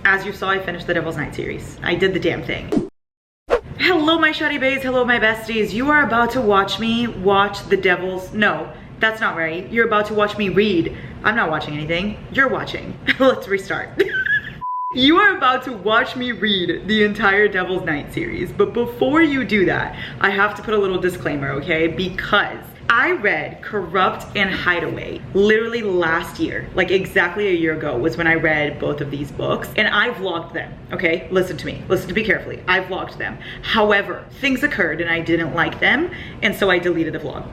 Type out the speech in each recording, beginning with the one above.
as you saw, I finished the Devil's Night series. I did the damn thing. Hello my shawty baes, hello my besties. You are about to watch me watch the Devil's, no, that's not right. You're about to watch me read. I'm not watching anything, you're watching. Let's restart. You are about to watch me read the entire Devil's Night series, but before you do that, I have to put a little disclaimer, okay? Because I read Corrupt and Hideaway literally last year, like exactly a year ago was when I read both of these books, and I vlogged them, okay? Listen to me carefully. I vlogged them. However, things occurred and I didn't like them, and so I deleted the vlog.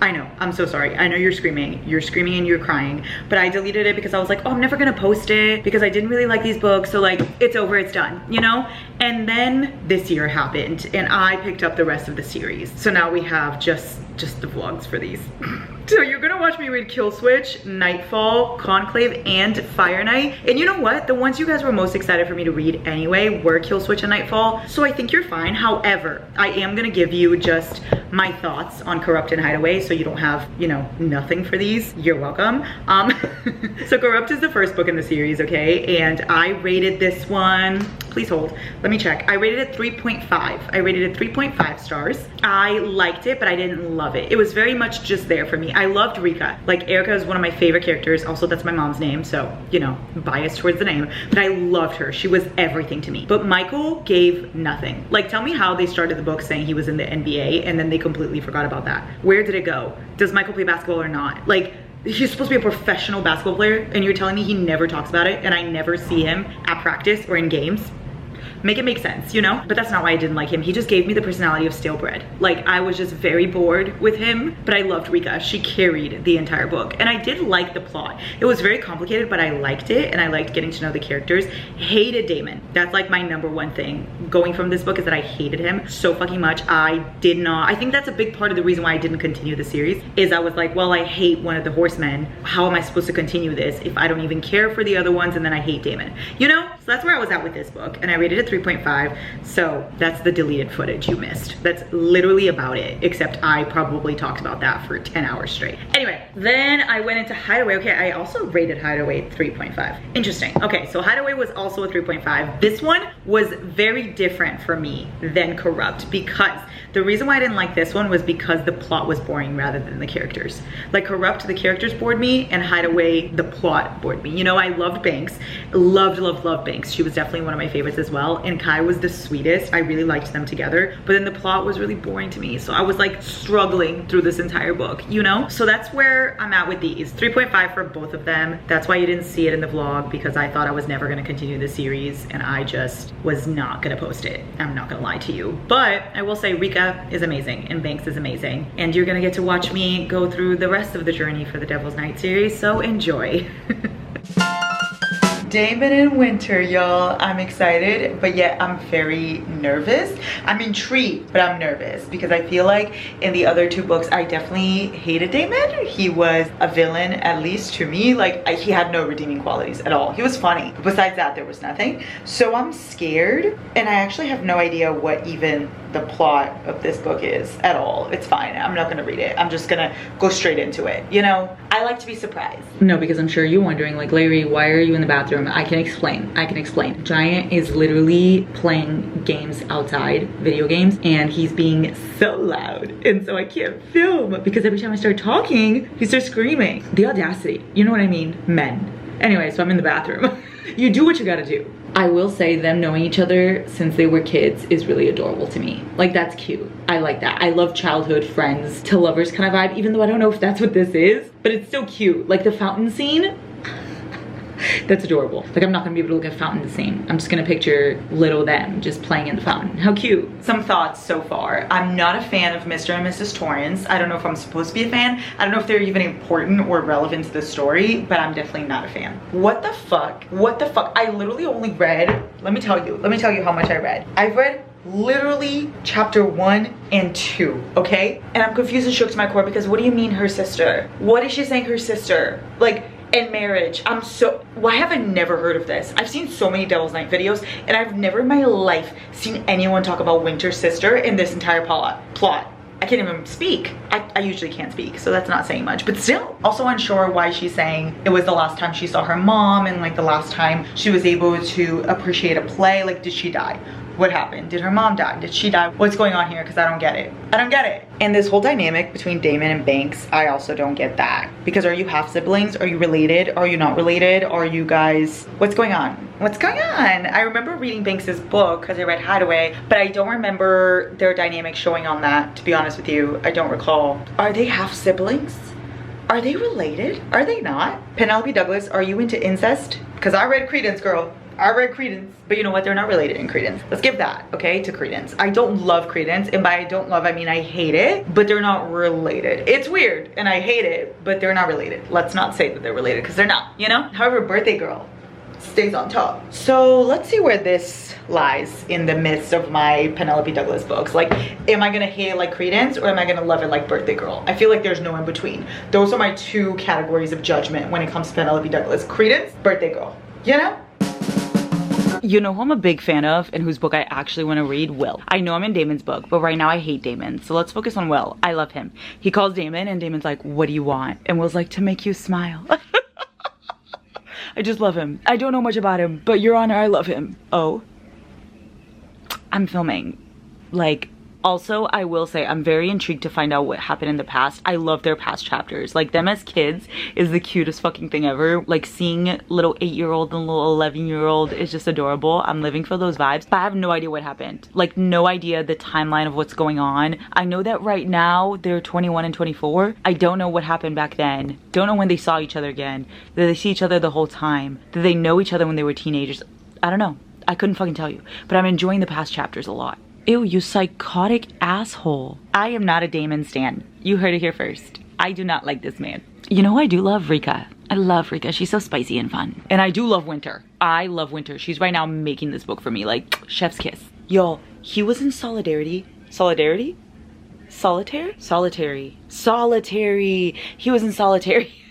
I know, I'm so sorry. I know you're screaming and you're crying, but I deleted it because I was like, oh, I'm never gonna post it because I didn't really like these books, so like, it's over, it's done, you know? And then this year happened and I picked up the rest of the series. So now we have just the vlogs for these. So you're gonna watch me read Kill Switch, Nightfall, Conclave, and Fire Night. And you know what? The ones you guys were most excited for me to read anyway were Kill Switch and Nightfall. So I think you're fine. However, I am gonna give you just my thoughts on Corrupt and Hideaway so you don't have, you know, nothing for these. You're welcome. So Corrupt is the first book in the series, okay? And I rated this one, please hold, let me check. I rated it 3.5. I rated it 3.5 stars. I liked it, but I didn't love it. It was very much just there for me. I loved Rika. Like, Erica is one of my favorite characters. Also, that's my mom's name, so, you know, biased towards the name. But I loved her. She was everything to me. But Michael gave nothing. Like, tell me how they started the book saying he was in the NBA, and then they completely forgot about that. Where did it go? Does Michael play basketball or not? Like, he's supposed to be a professional basketball player, and you're telling me he never talks about it, and I never see him at practice or in games? Make it make sense, you know? But that's not why I didn't like him. He just gave me the personality of stale bread. Like, I was just very bored with him, but I loved Rika. She carried the entire book. And I did like the plot. It was very complicated, but I liked it, and I liked getting to know the characters. Hated Damon. That's like my #1 thing going from this book, is that I hated him so fucking much. I think that's a big part of the reason why I didn't continue the series, is I was like, well, I hate one of the horsemen. How am I supposed to continue this if I don't even care for the other ones and then I hate Damon? You know? So that's where I was at with this book, and I rated it 3.5. So that's the deleted footage you missed. That's literally about it, except I probably talked about that for 10 hours straight. Anyway, then I went into Hideaway. Okay, I also rated Hideaway 3.5. Interesting. Okay, so Hideaway was also a 3.5. This one was very different for me than Corrupt, because the reason why I didn't like this one was because the plot was boring rather than the characters. Like, Corrupt, the characters bored me, and Hideaway, the plot bored me. You know, I loved Banks. Loved Banks. She was definitely one of my favorites as well, and Kai was the sweetest. I really liked them together, but then the plot was really boring to me, so I was like struggling through this entire book, you know? So that's where I'm at with these. 3.5 for both of them. That's why you didn't see it in the vlog, because I thought I was never gonna continue the series, and I just was not gonna post it. I'm not gonna lie to you. But I will say Rika is amazing, and Banks is amazing, and you're gonna get to watch me go through the rest of the journey for the Devil's Night series, so enjoy. Damon and Winter, y'all. I'm excited, but yet I'm very nervous. I'm intrigued, but I'm nervous because I feel like in the other two books, I definitely hated Damon. He was a villain, at least to me. Like, he had no redeeming qualities at all. He was funny. Besides that, there was nothing. So I'm scared, and I actually have no idea what even the plot of this book is at all. It's fine. I'm not gonna read it. I'm just gonna go straight into it. You know, I like to be surprised. No, because I'm sure you're wondering, like, Larry, why are you in the bathroom? I can explain. Giant is literally playing games outside, video games, and he's being so loud, and so I can't film because every time I start talking, he starts screaming. The audacity, you know what I mean? Men. Anyway, so I'm in the bathroom. You do what you gotta do. I will say them knowing each other since they were kids is really adorable to me. Like, that's cute. I like that. I love childhood friends to lovers kind of vibe, even though I don't know if that's what this is, but it's still cute. Like the fountain scene, that's adorable. Like, I'm not gonna be able to look at fountain the same. I'm just gonna picture little them just playing in the fountain. How cute. Some thoughts so far. I'm not a fan of Mr. and Mrs. Torrance. I don't know if I'm supposed to be a fan. I don't know if they're even important or relevant to the story, but I'm definitely not a fan. What the fuck? What the fuck? I literally only read, let me tell you how much I read. I've read literally chapter 1 and 2, okay? And I'm confused and shook to my core because what do you mean her sister? What is she saying her sister? Like, and marriage. Why have I never heard of this? I've seen so many Devil's Night videos, and I've never in my life seen anyone talk about Winter's sister in this entire plot. I can't even speak. I usually can't speak, so that's not saying much, but still. Also unsure why she's saying it was the last time she saw her mom and like the last time she was able to appreciate a play. Like, did she die? What happened? Did her mom die? Did she die? What's going on here? Because I don't get it. I don't get it. And this whole dynamic between Damon and Banks, I also don't get that. Because are you half siblings? Are you related? Are you not related? Are you guys, what's going on? What's going on? I remember reading Banks's book because I read Hideaway, but I don't remember their dynamic showing on that, to be honest with you. I don't recall. Are they half siblings? Are they related? Are they not? Penelope Douglas, are you into incest? Because I read Credence, girl. I read Credence, but you know what? They're not related in Credence. Let's give that, okay, to Credence. I don't love Credence, and by I don't love, I mean I hate it, but they're not related. It's weird, and I hate it, but they're not related. Let's not say that they're related, because they're not, you know? However, Birthday Girl stays on top. So let's see where this lies in the midst of my Penelope Douglas books. Like, am I gonna hate it like Credence, or am I gonna love it like Birthday Girl? I feel like there's no in between. Those are my two categories of judgment when it comes to Penelope Douglas. Credence, Birthday Girl, you know? You know who I'm a big fan of and whose book I actually want to read? Will. I know I'm in Damon's book, but right now I hate Damon. So let's focus on Will. I love him. He calls Damon and Damon's like, what do you want? And Will's like, to make you smile. I just love him. I don't know much about him, but Your Honor, I love him. Oh. I'm filming. Like, also, I will say I'm very intrigued to find out what happened in the past. I love their past chapters. Like, them as kids is the cutest fucking thing ever. Like, seeing little 8-year-old and little 11-year-old is just adorable. I'm living for those vibes, but I have no idea what happened. Like, no idea the timeline of what's going on. I know that right now they're 21 and 24. I don't know what happened back then. Don't know when they saw each other again. Did they see each other the whole time? Did they know each other when they were teenagers? I don't know. I couldn't fucking tell you, but I'm enjoying the past chapters a lot. Ew, you psychotic asshole. I am not a Damon stan. You heard it here first. I do not like this man. You know, I do love Rika. I love Rika. She's so spicy and fun. And I do love Winter. I love Winter. She's right now making this book for me. Like, chef's kiss. Y'all, he was in Solidarity. Solidarity? Solitaire? Solitary. Solitary. He was in Solitary.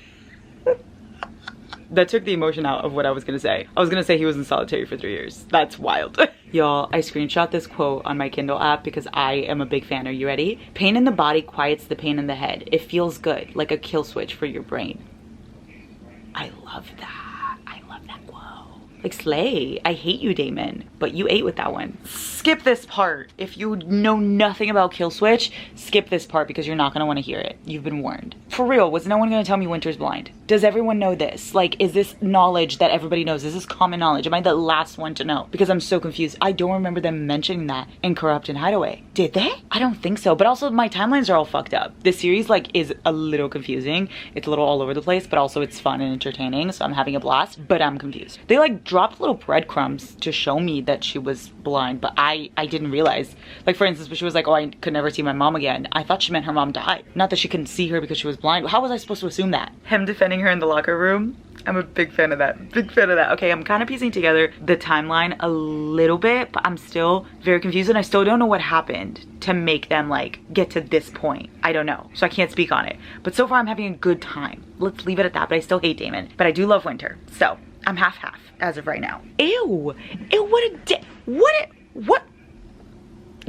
That took the emotion out of what I was gonna say. I was gonna say he was in solitary for 3 years. That's wild. Y'all, I screenshot this quote on my Kindle app because I am a big fan. Are you ready? Pain in the body quiets the pain in the head. It feels good, like a kill switch for your brain. I love that. I love that quote. Like, slay. I hate you, Damon, but you ate with that one. Skip this part. If you know nothing about kill switch, skip this part because you're not gonna wanna hear it. You've been warned. For real, was no one gonna tell me Winter's blind? Does everyone know this? Like, is this knowledge that everybody knows? Is this common knowledge? Am I the last one to know? Because I'm so confused. I don't remember them mentioning that in Corrupt and Hideaway. Did they? I don't think so. But also, my timelines are all fucked up. This series, like, is a little confusing. It's a little all over the place, but also it's fun and entertaining, so I'm having a blast, but I'm confused. They, like, dropped little breadcrumbs to show me that she was blind, but I didn't realize. Like, for instance, when she was like, oh, I could never see my mom again, I thought she meant her mom died. Not that she couldn't see her because she was blind. How was I supposed to assume that? Him defending her in the locker room, I'm a big fan of that. Big fan of that. Okay, I'm kind of piecing together the timeline a little bit, but I'm still very confused and I still don't know what happened to make them like get to this point. I don't know, so I can't speak on it. But so far I'm having a good time. Let's leave it at that, but I still hate Damon. But I do love Winter, so I'm half-half as of right now. Ew, ew, what?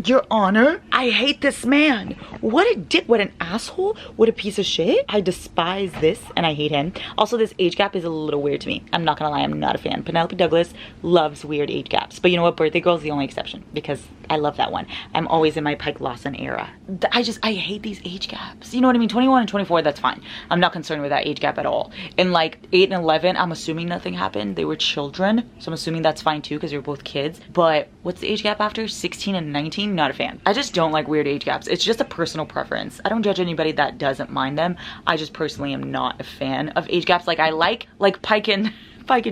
Your Honor, I hate this man. What a dick, what an asshole, what a piece of shit. I despise this and I hate him. Also, this age gap is a little weird to me. I'm not gonna lie, I'm not a fan. Penelope Douglas loves weird age gaps. But you know what, Birthday Girl is the only exception because I love that one. I'm always in my Pike Lawson era. I hate these age gaps. You know what I mean? 21 and 24, that's fine. I'm not concerned with that age gap at all. And like 8 and 11, I'm assuming nothing happened. They were children, so I'm assuming that's fine too because you're both kids. But what's the age gap after? 16 and 19? Not a fan. I just don't like weird age gaps. It's just a personal preference. I don't judge anybody that doesn't mind them. I just personally am not a fan of age gaps. Like I like Pike and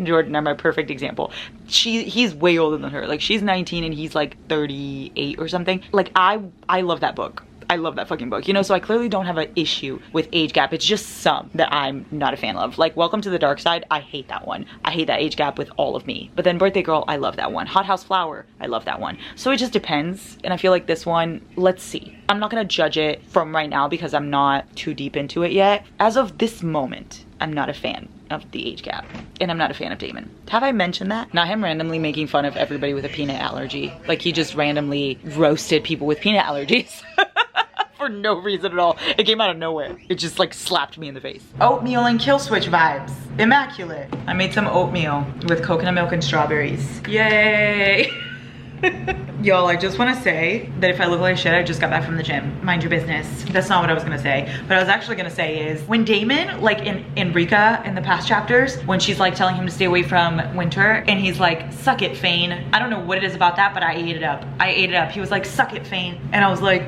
Jordan are my perfect example. He's way older than her. Like she's 19 and he's like 38 or something. Like I love that book. I love that fucking book, you know, so I clearly don't have an issue with age gap. It's just some that I'm not a fan of. Like Welcome to the Dark Side, I hate that one. I hate that age gap with all of me. But then Birthday Girl, I love that one. Hot House Flower, I love that one. So it just depends. And I feel like this one, let's see. I'm not gonna judge it from right now because I'm not too deep into it yet. As of this moment, I'm not a fan of the age gap. And I'm not a fan of Damon. Have I mentioned that? Not him randomly making fun of everybody with a peanut allergy. Like he just randomly roasted people with peanut allergies. for no reason at all. It came out of nowhere. It just like slapped me in the face. Oatmeal and kill switch vibes. Immaculate. I made some oatmeal with coconut milk and strawberries. Yay. Y'all, I just want to say that if I look like shit, I just got back from the gym. Mind your business. That's not what I was gonna say. What I was actually gonna say is when Damon, like in Rika in the past chapters, when she's like telling him to stay away from Winter and he's like, suck it, Fane. I don't know what it is about that, but I ate it up. I ate it up. He was like, suck it, Fane. And I was like,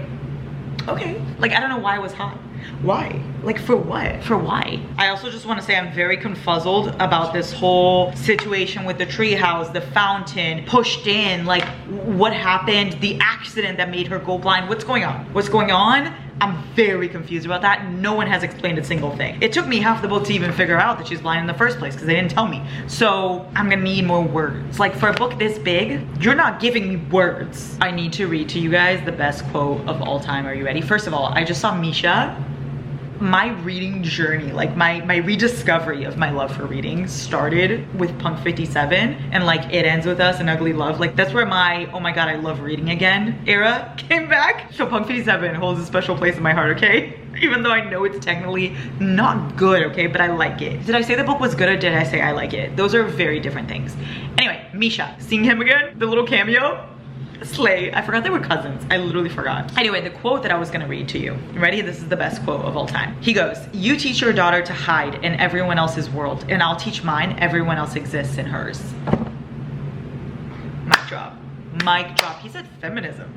okay. Like, I don't know why it was hot. Why? Like, for what? For why? I also just want to say I'm very confuzzled about this whole situation with the treehouse, the fountain, pushed in, like what happened, the accident that made her go blind. What's going on? What's going on? I'm very confused about that. No one has explained a single thing. It took me half the book to even figure out that she's blind in the first place because they didn't tell me. So I'm gonna need more words. Like for a book this big, you're not giving me words. I need to read to you guys the best quote of all time. Are you ready? First of all, I just saw Misha. My reading journey, like my rediscovery of my love for reading started with Punk 57 and like it ends with us and Ugly Love. Like that's where my, oh my God, I love reading again era came back. So Punk 57 holds a special place in my heart, okay? Even though I know it's technically not good, okay? But I like it. Did I say the book was good or did I say I like it? Those are very different things. Anyway, Misha, seeing him again, the little cameo. Slay. I forgot they were cousins. I literally forgot. Anyway, the quote that I was gonna read to you. Ready? This is the best quote of all time. He goes, you teach your daughter to hide in everyone else's world, and I'll teach mine, everyone else exists in hers. Mic drop. Mic drop. He said feminism.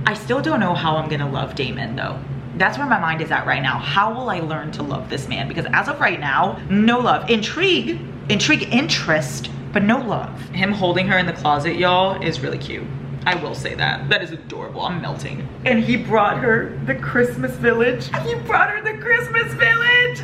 I still don't know how I'm gonna love Damon though. That's where my mind is at right now. How will I learn to love this man? Because as of right now, no love. Intrigue, interest, but no love. Him holding her in the closet, y'all, is really cute. I will say that. That is adorable. I'm melting. And he brought her the Christmas village. He brought her the Christmas village.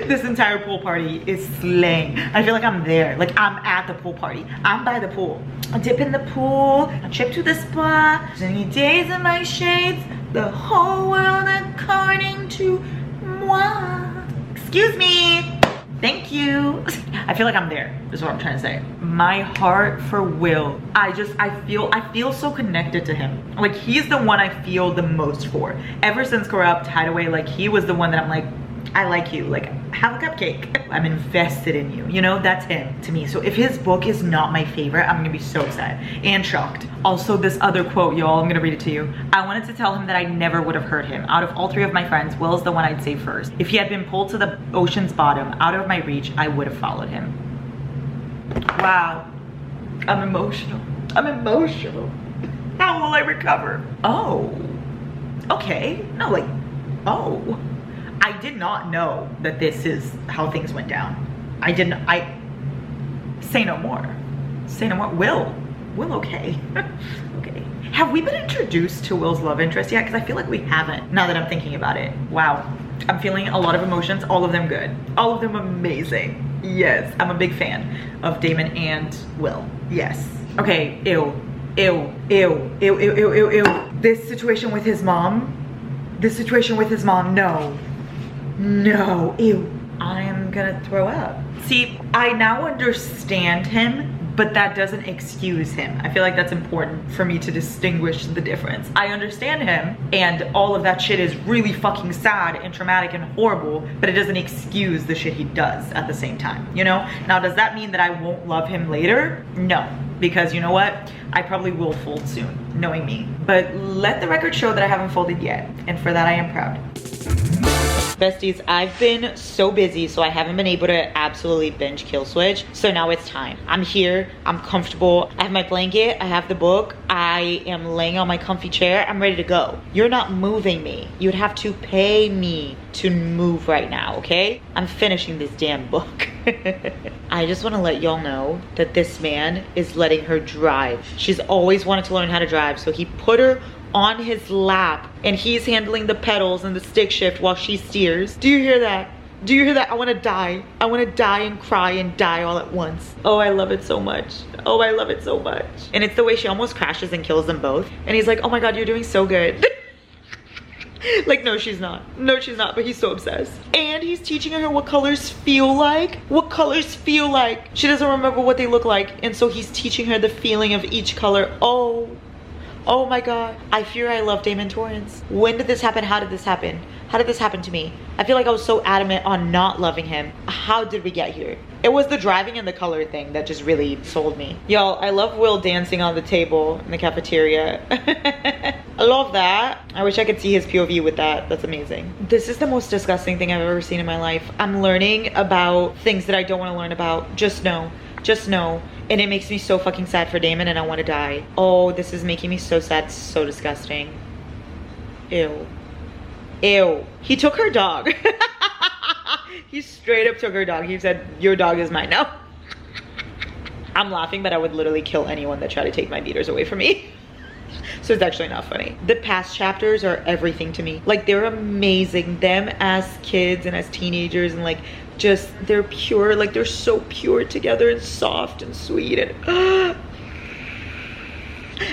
This entire pool party is slaying. I feel like I'm there. Like I'm at the pool party. I'm by the pool. I dip in the pool. I trip to the spa. Sunny days in my shades. The whole world according to moi. Excuse me. Thank you. I feel like I'm there, is what I'm trying to say. My heart for Will. I feel so connected to him. Like he's the one I feel the most for. Ever since Corrupt, Hideaway, like he was the one that I'm like, I like you, like have a cupcake. I'm invested in you, you know, that's him to me. So if his book is not my favorite, I'm gonna be so sad and shocked. Also this other quote, y'all, I'm gonna read it to you. I wanted to tell him that I never would have hurt him. Out of all three of my friends, Will is the one I'd say first. If he had been pulled to the ocean's bottom, out of my reach, I would have followed him. Wow, I'm emotional. I'm emotional. How will I recover? Oh, okay, no, like, oh. I did not know that this is how things went down. Say no more. Say no more. Will, okay. Okay. Have we been introduced to Will's love interest yet? Because I feel like we haven't, now that I'm thinking about it. Wow. I'm feeling a lot of emotions, all of them good. All of them amazing. Yes, I'm a big fan of Damon and Will. Yes. Okay, ew. This situation with his mom, no. No, ew. I am gonna throw up. See, I now understand him, but that doesn't excuse him. I feel like that's important for me to distinguish the difference. I understand him, and all of that shit is really fucking sad and traumatic and horrible, but it doesn't excuse the shit he does at the same time, you know? Now, does that mean that I won't love him later? No, because you know what? I probably will fold soon, knowing me. But let the record show that I haven't folded yet, and for that I am proud. Besties, I've been so busy, so I haven't been able to absolutely binge kill switch. So now it's time. I'm here, I'm comfortable. I have my blanket, I have the book. I am laying on my comfy chair. I'm ready to go. You're not moving me. You'd have to pay me to move right now, okay? I'm finishing this damn book. I just want to let y'all know that this man is letting her drive. She's always wanted to learn how to drive, so he put her on his lap and he's handling the pedals and the stick shift while she steers. Do you hear that? Do you hear that? I want to die. I want to die and cry and die all at once. Oh, I love it so much. Oh, I love it so much. And it's the way she almost crashes and kills them both. And he's like, oh my God, you're doing so good. Like, no, she's not. No, she's not, but he's so obsessed. And he's teaching her what colors feel like. What colors feel like. She doesn't remember what they look like. And so he's teaching her the feeling of each color. Oh, Oh my god. I fear I love Damon Torrance. When did this happen? How did this happen? How did this happen to me? I feel like I was so adamant on not loving him. How did we get here? It was the driving and the color thing that just really sold me. Y'all, I love Will dancing on the table in the cafeteria. I love that. I wish I could see his POV with that. That's amazing. This is the most disgusting thing I've ever seen in my life. I'm learning about things that I don't want to learn about. Just know. Just know. And it makes me so fucking sad for Damon and I want to die. Oh, this is making me so sad. So disgusting. Ew. Ew. He took her dog. He straight up took her dog. He said, your dog is mine now. I'm laughing, but I would literally kill anyone that tried to take my beaters away from me. So it's actually not funny. The past chapters are everything to me. Like, they're amazing. Them as kids and as teenagers, and like, just, they're pure. Like, they're so pure together and soft and sweet. And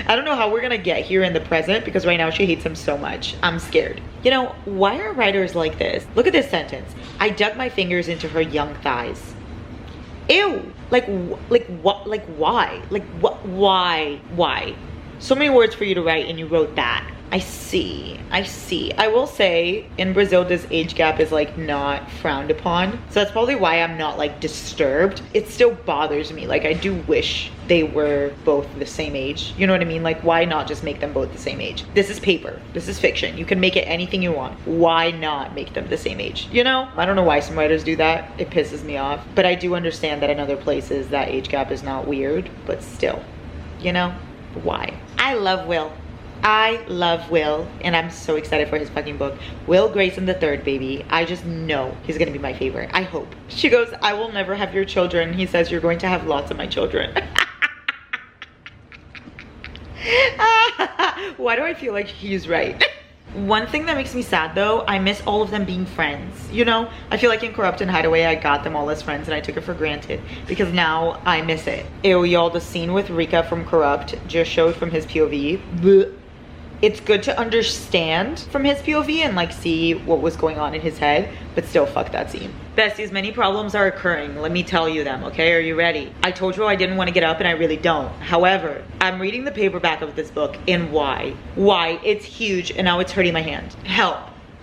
I don't know how we're gonna get here in the present, because right now she hates him so much. I'm scared. You know, why are writers like this? Look at this sentence. I dug my fingers into her young thighs. Ew. Like what? Like, why? Like, what? Why? So many words for you to write and you wrote that. I see. I will say, in Brazil, this age gap is like not frowned upon. So that's probably why I'm not like disturbed. It still bothers me. Like, I do wish they were both the same age. You know what I mean? Like, why not just make them both the same age? This is paper. This is fiction. You can make it anything you want. Why not make them the same age? You know? I don't know why some writers do that. It pisses me off. But I do understand that in other places that age gap is not weird. But still, you know? Why? I love Will. I love Will, and I'm so excited for his fucking book. Will Grayson the third, baby. I just know he's gonna be my favorite. I hope. She goes, I will never have your children. He says, you're going to have lots of my children. Why do I feel like he's right? One thing that makes me sad though, I miss all of them being friends. You know, I feel like in Corrupt and Hideaway, I got them all as friends and I took it for granted because now I miss it. Ew, y'all, the scene with Rika from Corrupt just showed from his POV. Blech. It's good to understand from his POV and like see what was going on in his head, but still, fuck that scene. Besties, many problems are occurring. Let me tell you them, okay? Are you ready? I told you I didn't want to get up and I really don't. However, I'm reading the paperback of this book and why? Why? It's huge and now it's hurting my hand. Help.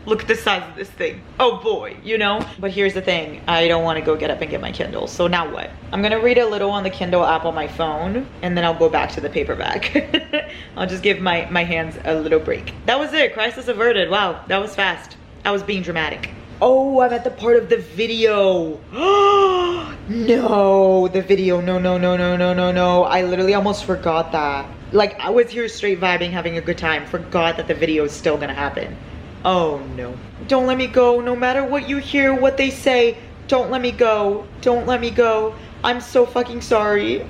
Look at the size of this thing. Oh boy, you know? But here's the thing. I don't want to go get up and get my Kindle. So now what? I'm going to read a little on the Kindle app on my phone and then I'll go back to the paperback. I'll just give my hands a little break. That was it. Crisis averted. Wow, that was fast. I was being dramatic. Oh, I'm at the part of the video. No, the video. No. I literally almost forgot that. Like, I was here straight vibing, having a good time. Forgot that the video is still going to happen. Oh no. Don't let me go. No matter what you hear, what they say, don't let me go. Don't let me go. I'm so fucking sorry.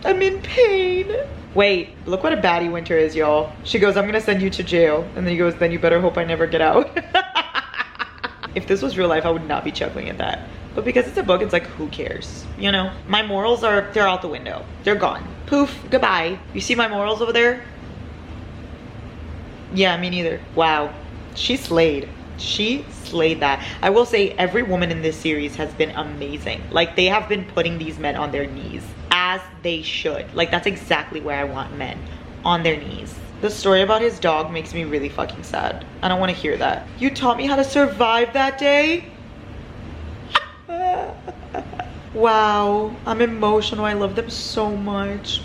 I'm in pain. Wait, look what a baddie Winter is, y'all. She goes, I'm gonna send you to jail. And then he goes, then you better hope I never get out. If this was real life, I would not be chuckling at that. But because it's a book, it's like, who cares? You know? My morals they're out the window. They're gone. Poof, goodbye. You see my morals over there? Yeah, me neither. Wow. She slayed. She slayed that. I will say every woman in this series has been amazing. Like, they have been putting these men on their knees. As they should. Like, that's exactly where I want men. On their knees. The story about his dog makes me really fucking sad. I don't want to hear that. You taught me how to survive that day? Wow. I'm emotional. I love them so much.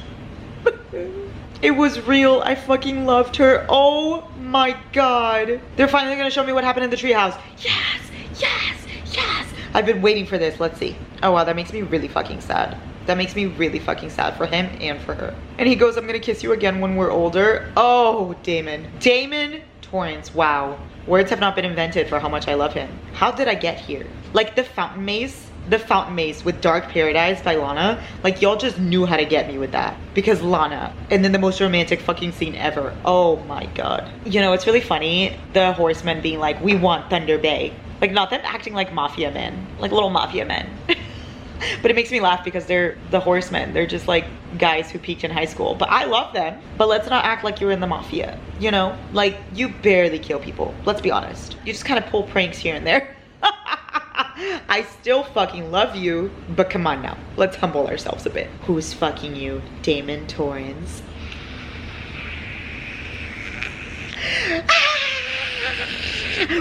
It was real. I fucking loved her. Oh my god. They're finally gonna show me what happened in the treehouse. Yes, yes, yes. I've been waiting for this. Let's see. Oh wow, that makes me really fucking sad. That makes me really fucking sad for him and for her. And he goes, I'm gonna kiss you again when we're older. Oh, Damon. Damon Torrance. Wow. Words have not been invented for how much I love him. How did I get here? Like the fountain maze with Dark Paradise by Lana, like y'all just knew how to get me with that because Lana, and then the most romantic fucking scene ever. Oh my god. You know, it's really funny, the horsemen being like, we want Thunder Bay. Like, not them acting like mafia men, like little mafia men. But it makes me laugh because they're the horsemen. They're just like guys who peaked in high school. But I love them. But let's not act like you're in the mafia, you know? Like, you barely kill people. Let's be honest. You just kind of pull pranks here and there. I still fucking love you, but come on now. Let's humble ourselves a bit. Who's fucking you? Damon Torrance.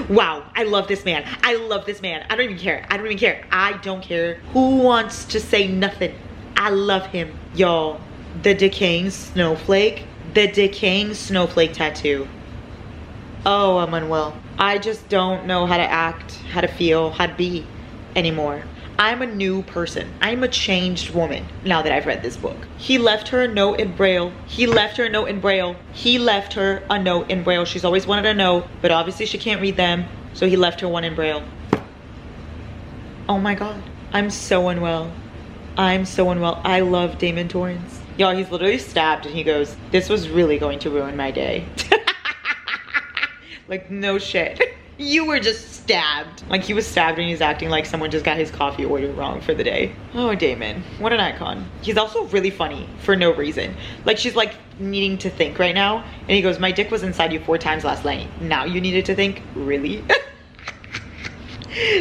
Wow, I love this man. I love this man. I don't even care. I don't even care. I don't care who wants to say nothing. I love him. Y'all, the decaying snowflake. The decaying snowflake tattoo. Oh, I'm unwell. I just don't know how to act, how to feel, how to be anymore. I'm a new person. I'm a changed woman now that I've read this book. He left her a note in Braille. He left her a note in Braille. He left her a note in Braille. She's always wanted to know, but obviously she can't read them. So he left her one in Braille. Oh my God. I'm so unwell. I'm so unwell. I love Damon Torrance. Y'all, he's literally stabbed and he goes, this was really going to ruin my day. Like, no shit. You were just stabbed. Like, he was stabbed and he's acting like someone just got his coffee order wrong for the day. Oh, Damon, what an icon. He's also really funny for no reason. Like, she's like needing to think right now. And he goes, my dick was inside you 4 times last night. Now you needed to think? Really?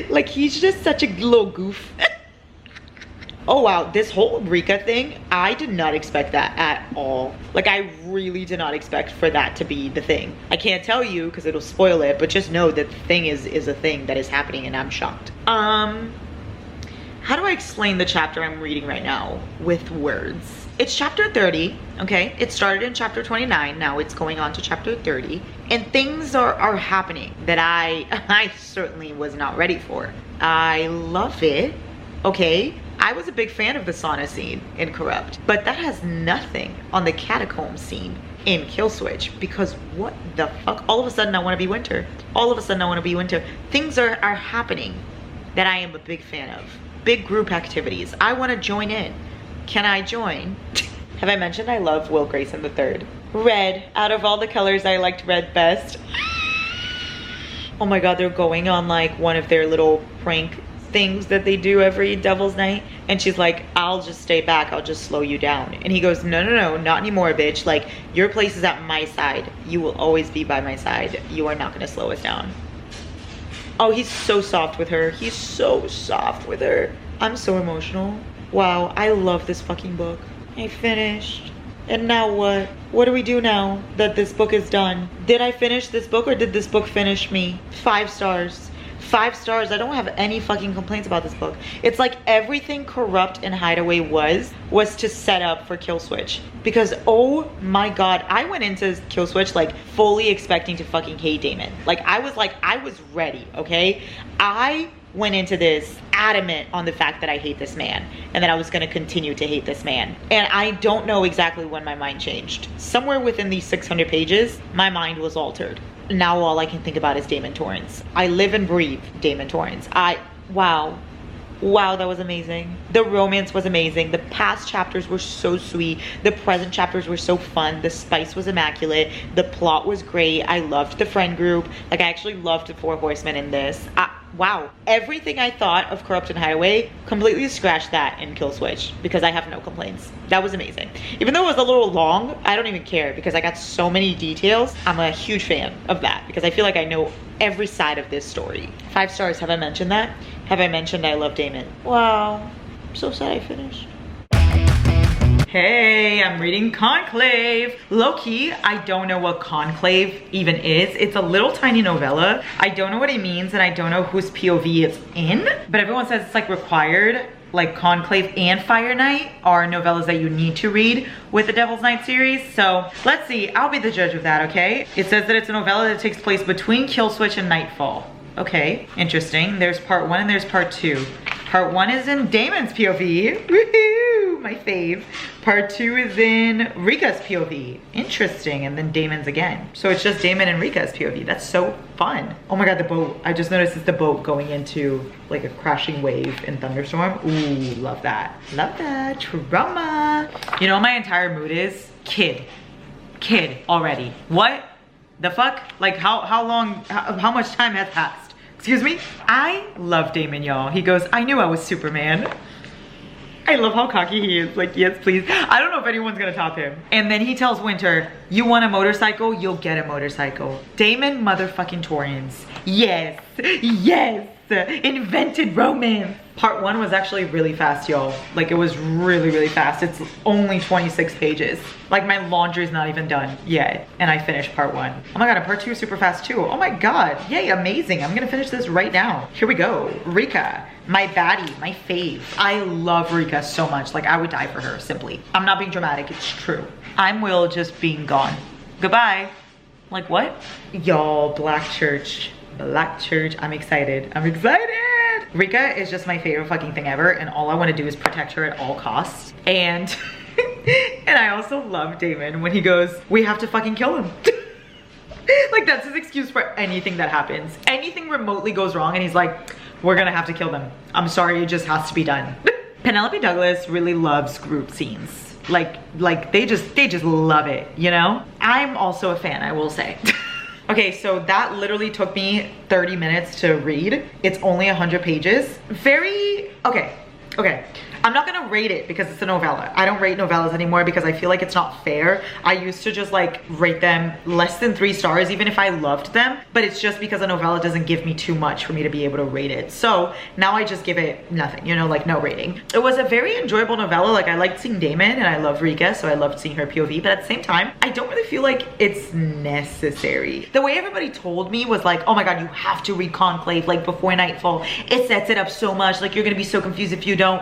Like, he's just such a little goof. Oh wow, this whole Rika thing, I did not expect that at all. Like, I really did not expect for that to be the thing. I can't tell you because it'll spoil it, but just know that the thing is a thing that is happening and I'm shocked. How do I explain the chapter I'm reading right now with words? It's chapter 30, okay? It started in chapter 29, now it's going on to chapter 30. And things are happening that I certainly was not ready for. I love it, okay? I was a big fan of the sauna scene in Corrupt, but that has nothing on the catacomb scene in Killswitch, because what the fuck? All of a sudden I want to be Winter. All of a sudden I want to be Winter. Things are happening that I am a big fan of. Big group activities. I want to join in. Can I join? Have I mentioned I love Will Grayson III? Red. Out of all the colors, I liked red best. Oh my God, they're going on like one of their little prank things that they do every Devil's Night, and she's like, I'll just stay back, I'll just slow you down. And he goes, no, no, no, not anymore, bitch. Like, your place is at my side. You will always be by my side. You are not gonna slow us down. Oh, he's so soft with her. He's so soft with her. I'm so emotional. Wow, I love this fucking book. I finished. And now what? What do we do now that this book is done? Did I finish this book or did this book finish me? 5 stars. 5 stars. I don't have any fucking complaints about this book. It's like everything Corrupt and Hideaway was to set up for Killswitch. Because oh my God, I went into Killswitch like fully expecting to fucking hate Damon. Like I was ready, okay? I went into this adamant on the fact that I hate this man and that I was gonna continue to hate this man. And I don't know exactly when my mind changed. Somewhere within these 600 pages, my mind was altered. Now all I can think about is Damon Torrance. I live and breathe Damon Torrance. Wow, that was amazing. The romance was amazing. The past chapters were so sweet. The present chapters were so fun. The spice was immaculate. The plot was great. I loved the friend group. Like, I actually loved the 4 horsemen in this. Wow, everything I thought of Corrupt and Hideaway, completely scratched that in Killswitch because I have no complaints. That was amazing. Even though it was a little long, I don't even care because I got so many details. I'm a huge fan of that because I feel like I know every side of this story. 5 stars, have I mentioned that? Have I mentioned I love Damon? Wow, I'm so sad I finished. Hey, I'm reading Conclave. Low-key, I don't know what Conclave even is. It's a little tiny novella. I don't know what it means and I don't know whose POV it's in, but everyone says it's like required. Like Conclave and Fire Night are novellas that you need to read with the Devil's Night series. So let's see, I'll be the judge of that, okay? It says that it's a novella that takes place between Killswitch and Nightfall. Okay, interesting. There's part 1 and there's part 2. Part 1 is in Damon's POV. Woohoo, my fave. Part 2 is in Rika's POV. Interesting, and then Damon's again. So it's just Damon and Rika's POV. That's so fun. Oh my God, the boat. I just noticed it's the boat going into like a crashing wave in thunderstorm. Ooh, love that. Love that. Trauma. You know what my entire mood is? Kid already. What the fuck? Like how much time has passed? Excuse me? I love Damon, y'all. He goes, I knew I was Superman. I love how cocky he is. Like, yes, please. I don't know if anyone's gonna top him. And then he tells Winter, you want a motorcycle? You'll get a motorcycle. Damon motherfucking Torrance. Yes, yes. invented romance. Part 1 was actually really fast, y'all. Like, it was really, really fast. It's only 26 pages. Like, my laundry's not even done yet, and I finished part 1. Oh my god, and part 2 is super fast too. Oh my god, yay, amazing. I'm gonna finish this right now. Here we go. Rika, my baddie, my fave. I love Rika so much. Like, I would die for her, simply. I'm not being dramatic, it's true. I'm Will just being gone. Goodbye. Like, what? Y'all, Black Church. Black Church, I'm excited. I'm excited. Rika is just my favorite fucking thing ever, and all I want to do is protect her at all costs. And and I also love Damon when he goes, we have to fucking kill him. Like, that's his excuse for anything that happens. Anything remotely goes wrong and he's like, we're gonna have to kill them. I'm sorry, it just has to be done. Penelope Douglas really loves group scenes. Like they just love it, you know? I'm also a fan, I will say. Okay, so that literally took me 30 minutes to read. It's only 100 pages. Okay. I'm not gonna rate it because it's a novella. I don't rate novellas anymore because I feel like it's not fair. I used to just like rate them less than 3 stars even if I loved them, but it's just because a novella doesn't give me too much for me to be able to rate it. So now I just give it nothing, you know, like no rating. It was a very enjoyable novella. Like, I liked seeing Damon and I love Rika, so I loved seeing her POV, but at the same time, I don't really feel like it's necessary. The way everybody told me was like, oh my god, you have to read Conclave like before Nightfall. It sets it up so much, like you're gonna be so confused if you don't.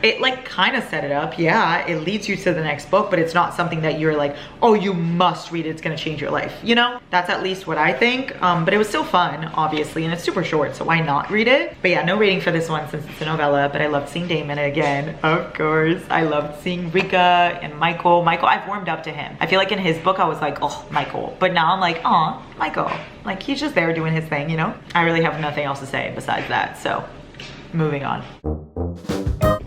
It like kind of set it up, yeah, it leads you to the next book, but it's not something that you're like, oh, you must read it, it's gonna change your life, you know? That's at least what I think. But it was still fun, obviously, and it's super short, so why not read it? But yeah, no rating for this one since it's a novella, but I loved seeing Damon again, of course. I loved seeing Rika and Michael. I've warmed up to him. I feel like in his book I was like, oh, Michael, but now I'm like, aw, Michael. Like, he's just there doing his thing, you know? I really have nothing else to say besides that, so moving on.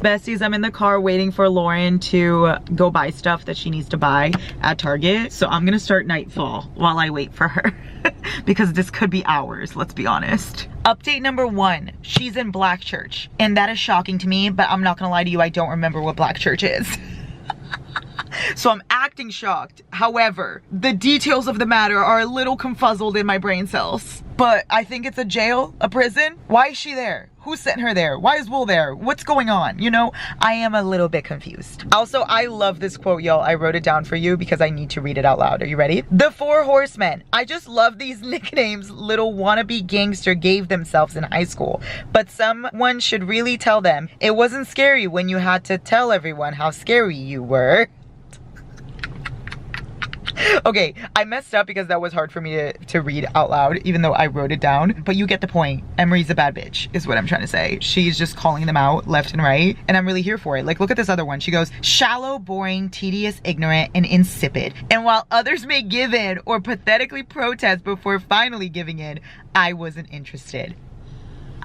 Besties, I'm in the car waiting for Lauren to go buy stuff that she needs to buy at Target. So I'm gonna start Nightfall while I wait for her because this could be hours, let's be honest. Update number 1, she's in Black Church. And that is shocking to me, but I'm not gonna lie to you, I don't remember what Black Church is. So I'm acting shocked. However, the details of the matter are a little confuzzled in my brain cells. But I think it's a jail, a prison. Why is she there? Who sent her there? Why is Will there? What's going on? You know, I am a little bit confused. Also, I love this quote, y'all. I wrote it down for you because I need to read it out loud. Are you ready? The 4 Horsemen. I just love these nicknames little wannabe gangster gave themselves in high school. But someone should really tell them it wasn't scary when you had to tell everyone how scary you were. Okay, I messed up because that was hard for me to read out loud, even though I wrote it down. But you get the point. Emery's a bad bitch, is what I'm trying to say. She's just calling them out left and right, and I'm really here for it. Like, look at this other one. She goes, shallow, boring, tedious, ignorant, and insipid. And while others may give in or pathetically protest before finally giving in, I wasn't interested.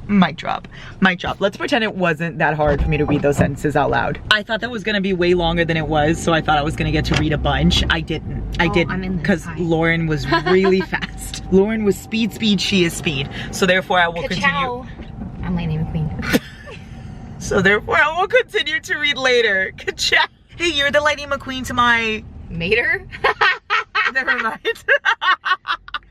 Mic drop. Mic drop. Let's pretend it wasn't that hard for me to read those sentences out loud. I thought that was gonna be way longer than it was, so I thought I was gonna get to read a bunch. I didn't. I didn't, because Lauren was really fast. Lauren was speed, she is speed. So therefore I will continue. I'm Lightning McQueen. So therefore I will continue to read later. Ka-chow. Hey, you're the Lightning McQueen to my... Mater? Never mind.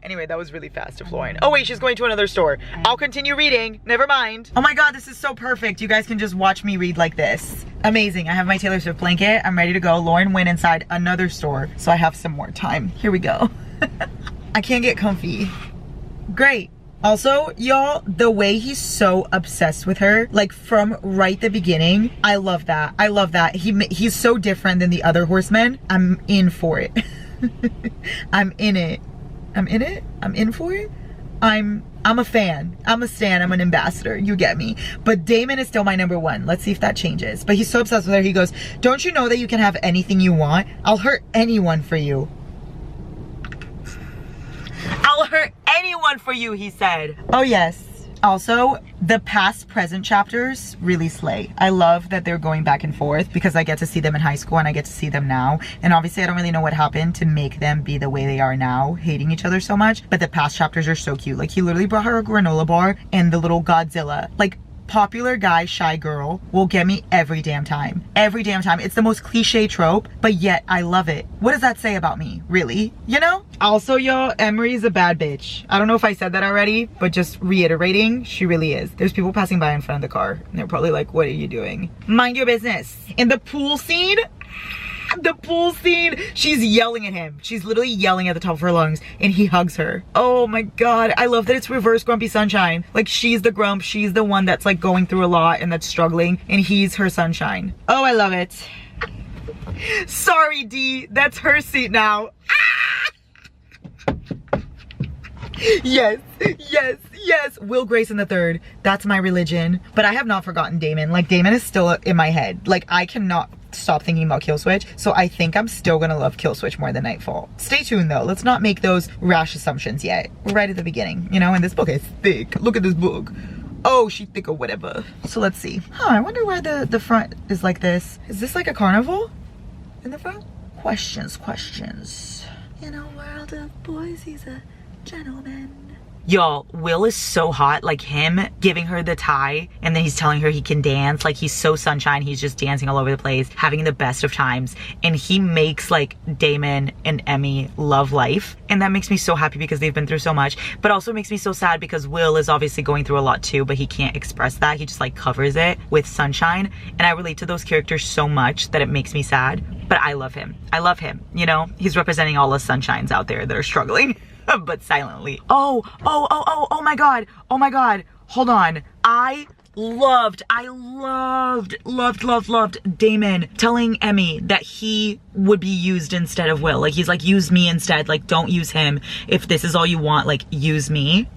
Anyway, that was really fast of Lauren. Oh wait, she's going to another store. I'll continue reading. Never mind. Oh my god, this is so perfect. You guys can just watch me read like this. Amazing. I have my Taylor Swift blanket. I'm ready to go. Lauren went inside another store, so I have some more time. Here we go. I can't get comfy. Great. Also, y'all, the way he's so obsessed with her, like from right the beginning, I love that. I love that. He's so different than the other horsemen. I'm in for it. I'm in it. I'm in it. I'm in for it. I'm a fan. I'm a stan. I'm an ambassador. You get me. But Damon is still my number 1. Let's see if that changes. But he's so obsessed with her. He goes, don't you know that you can have anything you want? I'll hurt anyone for you. I'll hurt anyone for you, he said. Oh yes. Also, the past present chapters really slay. I love that they're going back and forth because I get to see them in high school and I get to see them now. And obviously I don't really know what happened to make them be the way they are now, hating each other so much. But the past chapters are so cute. Like, he literally brought her a granola bar and the little Godzilla. Like, popular guy, shy girl will get me every damn time. Every damn time. It's the most cliche trope, but yet I love it. What does that say about me, really? You know? Also, y'all, Emery's a bad bitch. I don't know if I said that already, but just reiterating, she really is. There's people passing by in front of the car, and they're probably like, what are you doing? Mind your business. In the pool scene, she's yelling at him. She's literally yelling at the top of her lungs, and he hugs her. Oh my god, I love that it's reverse Grumpy Sunshine. Like, she's the grump, she's the one that's like going through a lot and that's struggling, and he's her sunshine. Oh, I love it. Sorry, D, that's her seat now. Yes, yes, yes. Will Grayson III, that's my religion. But I have not forgotten Damon. Like, Damon is still in my head. Like, I cannot stop thinking about Killswitch, so I think I'm still gonna love Killswitch more than Nightfall. Stay tuned though, let's not make those rash assumptions yet. We're right at the beginning, you know, and this book is thick. Look at this book. Oh, she thick or whatever. So let's see. Huh, I wonder why the front is like this. Is this like a carnival in the front? Questions. In a world of boys, he's a gentleman. Y'all, Will is so hot. Like, him giving her the tie and then he's telling her he can dance. Like, he's so sunshine. He's just dancing all over the place, having the best of times. And he makes like Damon and Emmy love life. And that makes me so happy because they've been through so much. But also makes me so sad because Will is obviously going through a lot too, but he can't express that. He just like covers it with sunshine. And I relate to those characters so much that it makes me sad. But I love him. I love him. You know, he's representing all the sunshines out there that are struggling. But silently. Oh my god. Oh my god. Hold on. I loved Damon telling Emmy that he would be used instead of Will. Like, he's like, use me instead. Like, don't use him. If this is all you want, like, use me.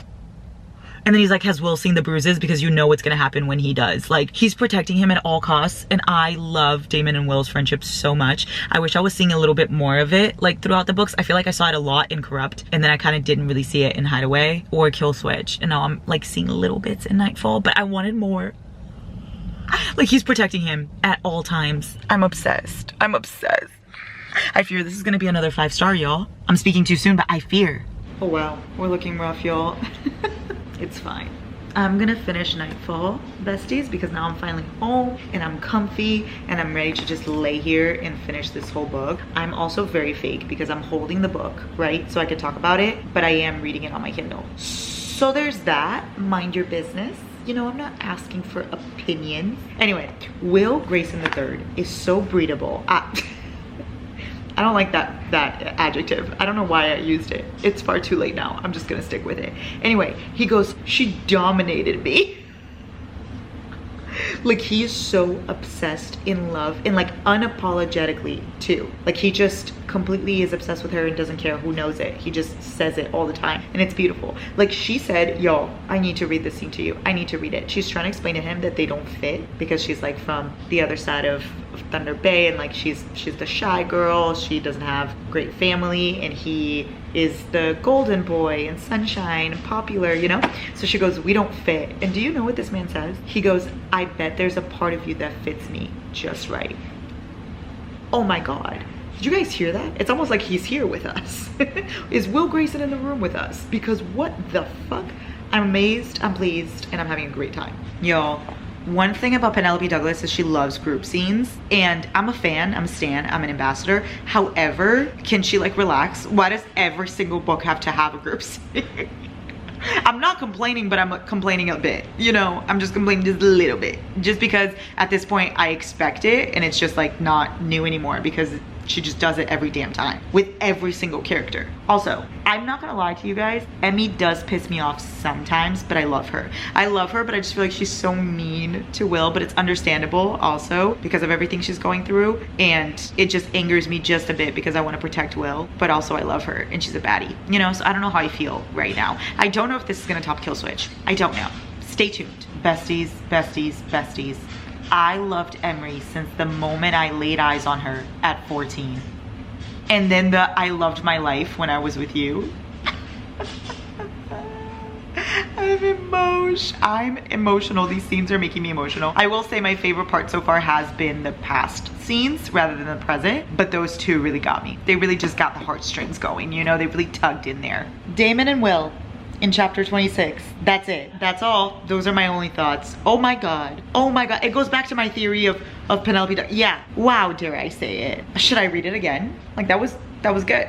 And then he's like, has Will seen the bruises? Because you know what's gonna happen when he does. Like, he's protecting him at all costs. And I love Damon and Will's friendship so much. I wish I was seeing a little bit more of it, like, throughout the books. I feel like I saw it a lot in Corrupt, and then I kind of didn't really see it in Hideaway or Killswitch. And now I'm like seeing little bits in Nightfall, but I wanted more. Like, he's protecting him at all times. I'm obsessed. I'm obsessed. I fear this is gonna be another 5-star, y'all. I'm speaking too soon, but I fear. Oh wow, we're looking rough, y'all. It's fine. I'm gonna finish Nightfall, besties, because now I'm finally home and I'm comfy and I'm ready to just lay here and finish this whole book. I'm also very fake because I'm holding the book, right? So I can talk about it, but I am reading it on my Kindle. So there's that. Mind your business. You know, I'm not asking for opinions. Anyway, Will Grayson III is so breedable. I don't like that adjective. I don't know why I used it. It's far too late now. I'm just gonna stick with it. Anyway, he goes, she dominated me. Like, he is so obsessed in love, and like unapologetically too. Like, he just completely is obsessed with her and doesn't care who knows it. He just says it all the time, and it's beautiful. Like, she said, yo, I need to read this scene to you. I need to read it. She's trying to explain to him that they don't fit because she's like from the other side of Thunder Bay, and like she's the shy girl. She doesn't have great family, and he is the golden boy and sunshine and popular, you know? So she goes, we don't fit. And do you know what this man says? He goes, I bet there's a part of you that fits me just right. Oh my god. Did you guys hear that? It's almost like he's here with us. Is Will Grayson in the room with us? Because what the fuck? I'm amazed, I'm pleased, and I'm having a great time. Y'all, one thing about Penelope Douglas is she loves group scenes, and I'm a fan, I'm a stan, I'm an ambassador. However, can she like relax? Why does every single book have to have a group scene? I'm not complaining, but I'm complaining a bit. You know, I'm just complaining just a little bit. Just because at this point I expect it, and it's just like not new anymore because she just does it every damn time with every single character. Also, I'm not gonna lie to you guys, Emmy does piss me off sometimes, but I love her. I love her, but I just feel like she's so mean to Will, but it's understandable also because of everything she's going through, and it just angers me just a bit because I want to protect Will, but also I love her and she's a baddie, you know? So I don't know how I feel right now. I don't know if this is gonna top Killswitch. I don't know. Stay tuned. Besties, besties, besties. I loved Emery since the moment I laid eyes on her at 14. And then I loved my life when I was with you. I'm emotional. These scenes are making me emotional. I will say my favorite part so far has been the past scenes rather than the present, but those two really got me. They really just got the heartstrings going, you know? They really tugged in there. Damon and Will, in chapter 26. That's it. That's all. Those are my only thoughts. Oh my god. Oh my god. It goes back to my theory of Penelope. Yeah. Wow, dare I say it. Should I read it again? Like that was good.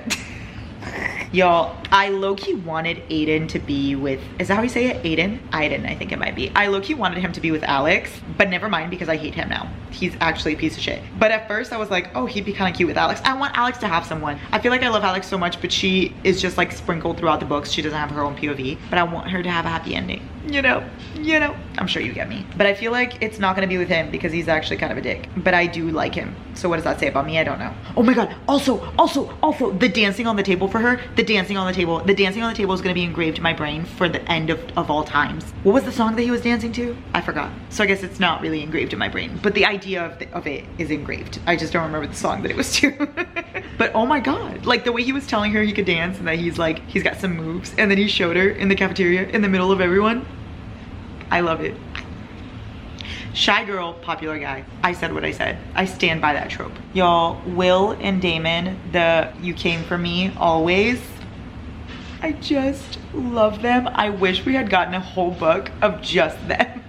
Y'all, I low-key wanted Aiden to be with, is that how you say it? Aiden, I think it might be. I low-key wanted him to be with Alex, but never mind because I hate him now. He's actually a piece of shit. But at first I was like, oh, he'd be kind of cute with Alex. I want Alex to have someone. I feel like I love Alex so much, but she is just like sprinkled throughout the books. She doesn't have her own POV, but I want her to have a happy ending. You know, I'm sure you get me. But I feel like it's not gonna be with him because he's actually kind of a dick. But I do like him. So what does that say about me? I don't know. Oh my god, also, the dancing on the table for her, the dancing on the table is gonna be engraved in my brain for the end of all times. What was the song that he was dancing to? I forgot. So I guess it's not really engraved in my brain, but the idea of it is engraved. I just don't remember the song that it was to. But oh my god, like the way he was telling her he could dance and that he's got some moves, and then he showed her in the cafeteria in the middle of everyone. I love it. Shy girl, popular guy. I said what I said. I stand by that trope. Y'all, Will and Damon, the you came for me always. I just love them. I wish we had gotten a whole book of just them.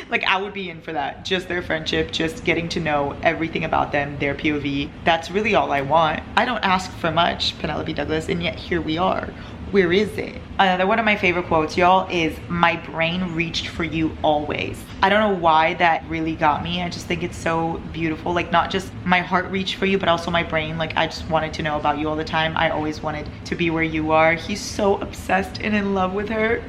Like I would be in for that. Just their friendship, just getting to know everything about them, their POV. That's really all I want. I don't ask for much, Penelope Douglas, and yet here we are. Where is it? Another one of my favorite quotes, y'all, is my brain reached for you always. I don't know why that really got me. I just think it's so beautiful. Like not just my heart reached for you, but also my brain. Like I just wanted to know about you all the time. I always wanted to be where you are. He's so obsessed and in love with her.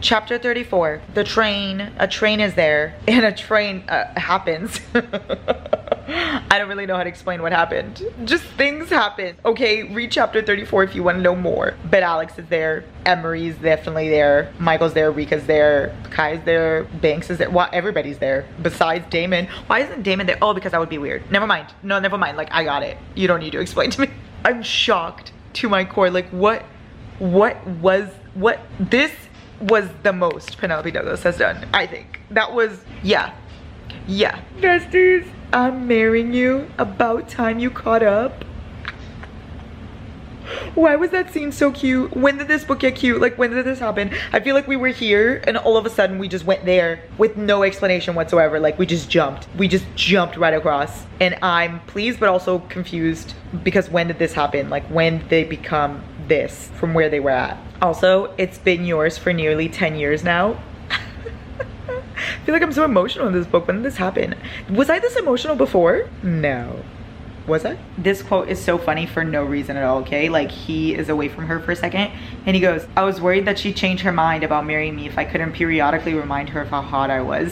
Chapter 34, a train is there, and a train happens. I don't really know how to explain what happened. Just things happen. Okay, read chapter 34 if you want to know more. But Alex is there, Emery's definitely there, Michael's there, Rika's there, Kai's there, Banks is there. Well, everybody's there besides Damon. Why isn't Damon there? Oh, because that would be weird. Never mind. No, never mind. Like, I got it. You don't need to explain to me. I'm shocked to my core. Like, this was the most Penelope Douglas has done, I think. That was, yeah. Besties, I'm marrying you. About time you caught up. Why was that scene so cute? When did this book get cute? Like, when did this happen? I feel like we were here and all of a sudden we just went there with no explanation whatsoever. Like, we just jumped right across. And I'm pleased but also confused because when did this happen? Like, when did they become this from where they were at? Also, it's been yours for nearly 10 years now. I feel like I'm so emotional in this book. When did this happen? Was I this emotional before? No. Was I? This quote is so funny for no reason at all, okay? Like, he is away from her for a second and he goes, I was worried that she'd change her mind about marrying me if I couldn't periodically remind her of how hot I was.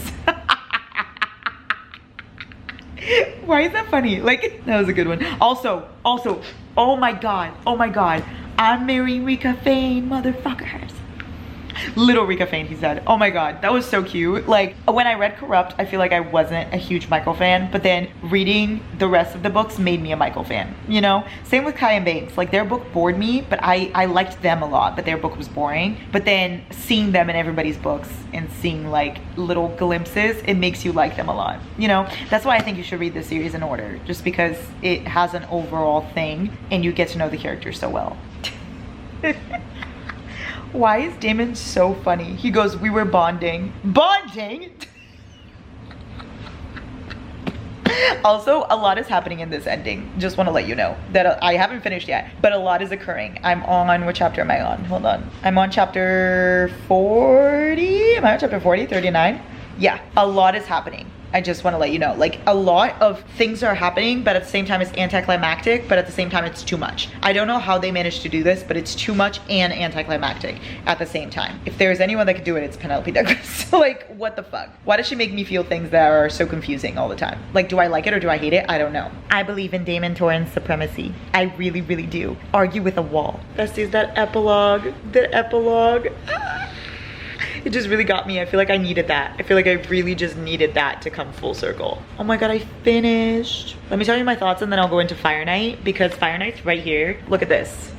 Why is that funny? Like, that was a good one. Also, oh my god, I'm marrying Rika Fane, motherfuckers. Little Rika Fane, he said. Oh my god, that was so cute. Like, when I read Corrupt, I feel like I wasn't a huge Michael fan, but then reading the rest of the books made me a Michael fan, you know? Same with Kai and Banks. Like, their book bored me, but I liked them a lot, but their book was boring. But then seeing them in everybody's books and seeing like little glimpses, it makes you like them a lot, you know? That's why I think you should read this series in order, just because it has an overall thing and you get to know the characters so well. Why is Damon so funny? He goes, we were bonding. Bonding? Also, a lot is happening in this ending. Just want to let you know that I haven't finished yet, but a lot is occurring. I'm on, what chapter am I on? Hold on. I'm on chapter 40. Am I on chapter 40, 39? Yeah, a lot is happening. I just want to let you know, like, a lot of things are happening, but at the same time it's anticlimactic, but at the same time it's too much. I don't know how they managed to do this, but it's too much and anticlimactic at the same time. If there's anyone that could do it, it's Penelope Douglas. Like, what the fuck? Why does she make me feel things that are so confusing all the time? Like, do I like it or do I hate it? I don't know. I believe in Damon Torrance supremacy. I really, really do. Argue with a wall. Besties, that epilogue. It just really got me. I feel like I needed that. I feel like I really just needed that to come full circle. Oh my god, I finished. Let me tell you my thoughts and then I'll go into Fire Night, because Fire Night's right here. Look at this.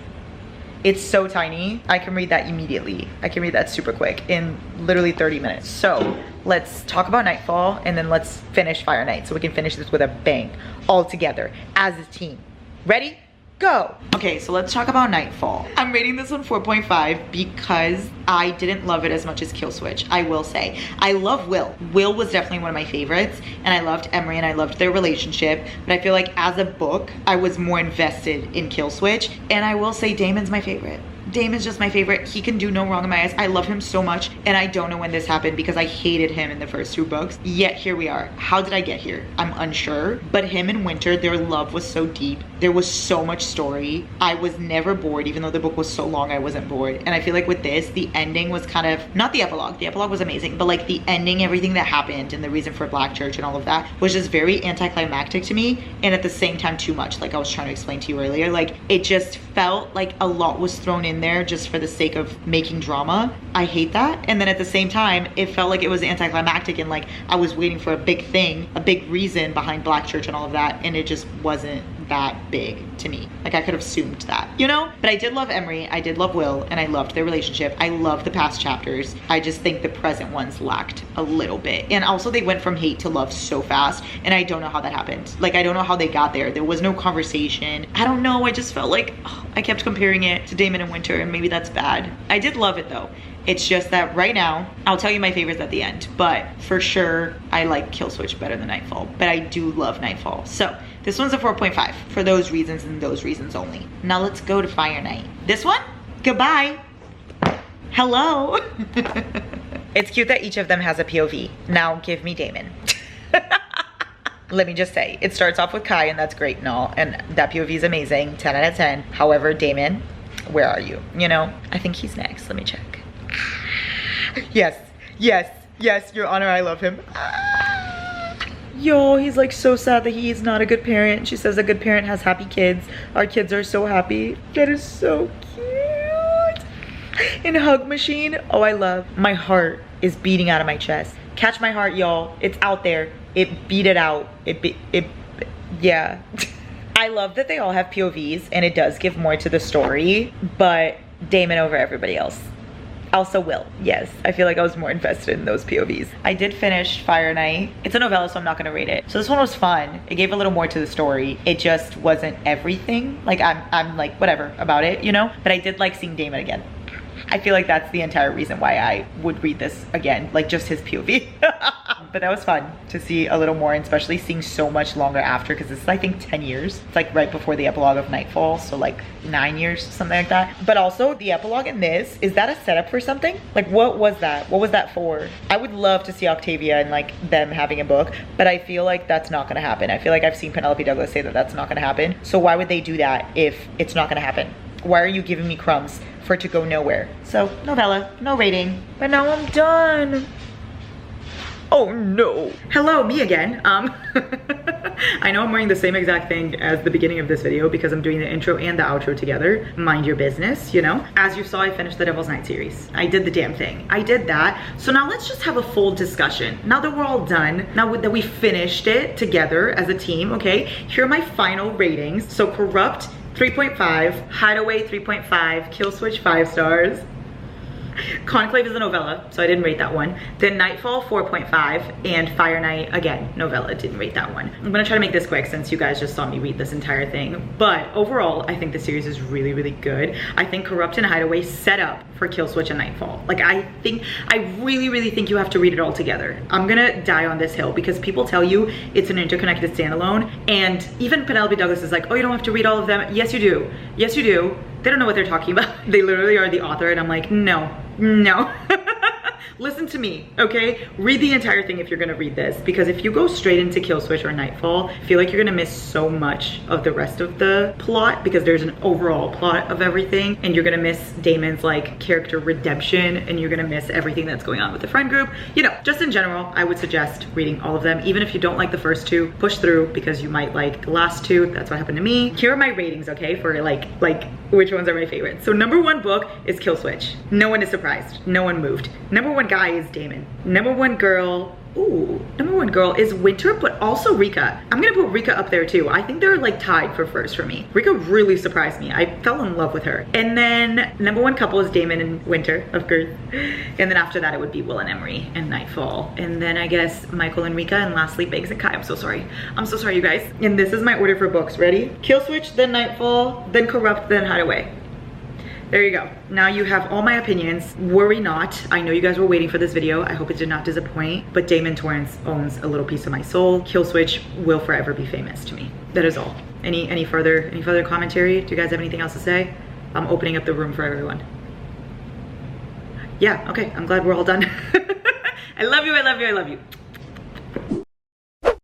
It's so tiny. I can read that immediately. I can read that super quick in literally 30 minutes. So let's talk about Nightfall and then let's finish Fire Night so we can finish this with a bang all together as a team. Ready? Go. Okay, so let's talk about Nightfall. I'm rating this one 4.5 because I didn't love it as much as Kill Switch, I will say. I love Will. Will was definitely one of my favorites, and I loved Emery and I loved their relationship, but I feel like as a book, I was more invested in Kill Switch, and I will say Damon's my favorite. Damon's just my favorite. He can do no wrong in my eyes. I love him so much, and I don't know when this happened because I hated him in the first 2 books. Yet here we are. How did I get here? I'm unsure. But him and Winter, their love was so deep. There was so much story. I was never bored. Even though the book was so long, I wasn't bored. And I feel like with this, the ending was kind of, not the epilogue. The epilogue was amazing, but like the ending, everything that happened and the reason for Black Church and all of that was just very anticlimactic to me, and at the same time too much, like I was trying to explain to you earlier. Like it just felt like a lot was thrown in there just for the sake of making drama. I hate that. And then at the same time, it felt like it was anticlimactic and like I was waiting for a big thing, a big reason behind Black Church and all of that, and it just wasn't that big to me. Like I could have assumed that, you know? But I did love Emery, I did love Will, and I loved their relationship. I loved the past chapters. I just think the present ones lacked a little bit. And also they went from hate to love so fast, and I don't know how that happened. Like I don't know how they got there. There was no conversation. I don't know, I just felt like I kept comparing it to Damon and Winter, and maybe that's bad. I did love it though. It's just that right now, I'll tell you my favorites at the end, but for sure, I like Kill Switch better than Nightfall, but I do love Nightfall. So this one's a 4.5 for those reasons and those reasons only. Now let's go to Fire Night. This one, goodbye. Hello. It's cute that each of them has a POV. Now give me Damon. Let me just say, it starts off with Kai, and that's great and all, and that POV is amazing, 10 out of 10. However, Damon, where are you? You know, I think he's next. Let me check. Yes, yes, yes, Your Honor, I love him. Yo, he's like so sad that he's not a good parent. She says a good parent has happy kids. Our kids are so happy. That is so cute. In Hug Machine, oh, I love. My heart is beating out of my chest. Catch my heart, y'all. It's out there. It beat it out. Yeah. I love that they all have POVs, and it does give more to the story, but Damon over everybody else. Also Will, yes. I feel like I was more invested in those POVs. I did finish Fire Night. It's a novella, so I'm not gonna rate it. So this one was fun. It gave a little more to the story. It just wasn't everything. Like I'm like whatever about it, you know? But I did like seeing Damon again. I feel like that's the entire reason why I would read this again, like just his POV. But that was fun to see a little more, and especially seeing so much longer after, because this is I think 10 years. It's like right before the epilogue of Nightfall, so like 9 years, something like that. But also the epilogue in this, is that a setup for something? Like what was that? What was that for? I would love to see Octavia and like them having a book, but I feel like that's not gonna happen. I feel like I've seen Penelope Douglas say that that's not gonna happen. So why would they do that if it's not gonna happen? Why are you giving me crumbs for it to go nowhere? So novella, no rating. But now I'm done. Oh no. Hello, me again. I know I'm wearing the same exact thing as the beginning of this video because I'm doing the intro and the outro together. Mind your business, you know? As you saw, I finished the Devil's Night series. I did the damn thing. I did that. So now let's just have a full discussion. Now that we're all done, now that we finished it together as a team, okay? Here are my final ratings. So Corrupt, 3.5, Hideaway, 3.5, Kill Switch, 5 stars. Conclave is a novella, so I didn't rate that one. Then Nightfall, 4.5, and Fire Night, again, novella, didn't rate that one. I'm gonna try to make this quick since you guys just saw me read this entire thing. But overall, I think the series is really, really good. I think Corrupt and Hideaway set up for Kill Switch and Nightfall. Like I really, really think you have to read it all together. I'm gonna die on this hill because people tell you it's an interconnected standalone, and even Penelope Douglas is like, oh, you don't have to read all of them. Yes, you do. Yes, you do. They don't know what they're talking about. They literally are the author, and I'm like, no, no. Listen to me, okay? Read the entire thing if you're gonna read this, because if you go straight into Kill Switch or Nightfall, I feel like you're gonna miss so much of the rest of the plot, because there's an overall plot of everything, and you're gonna miss Damon's like character redemption, and you're gonna miss everything that's going on with the friend group. You know, just in general, I would suggest reading all of them. Even if you don't like the first two, push through because you might like the last two. That's what happened to me. Here are my ratings, okay, for like which ones are my favorites. So #1 book is Kill Switch. No one is surprised. No one moved. #1 guy is Damon. #1 girl Ooh, number one girl is Winter, but also Rika. I'm gonna put Rika up there too. I think they're like tied for first for me. Rika really surprised me. I fell in love with her. And then number one couple is Damon and Winter, of course. And then after that it would be Will and Emery and Nightfall. And then I guess Michael and Rika, and lastly Biggs and Kai. I'm so sorry. I'm so sorry, you guys. And this is my order for books. Ready? Kill Switch, then Nightfall, then Corrupt, then Hideaway. There you go. Now you have all my opinions. Worry not. I know you guys were waiting for this video. I hope it did not disappoint. But Damon Torrance owns a little piece of my soul. Kill Switch will forever be famous to me. That is all. Any further commentary? Do you guys have anything else to say? I'm opening up the room for everyone. Yeah, okay. I'm glad we're all done. I love you, I love you, I love you.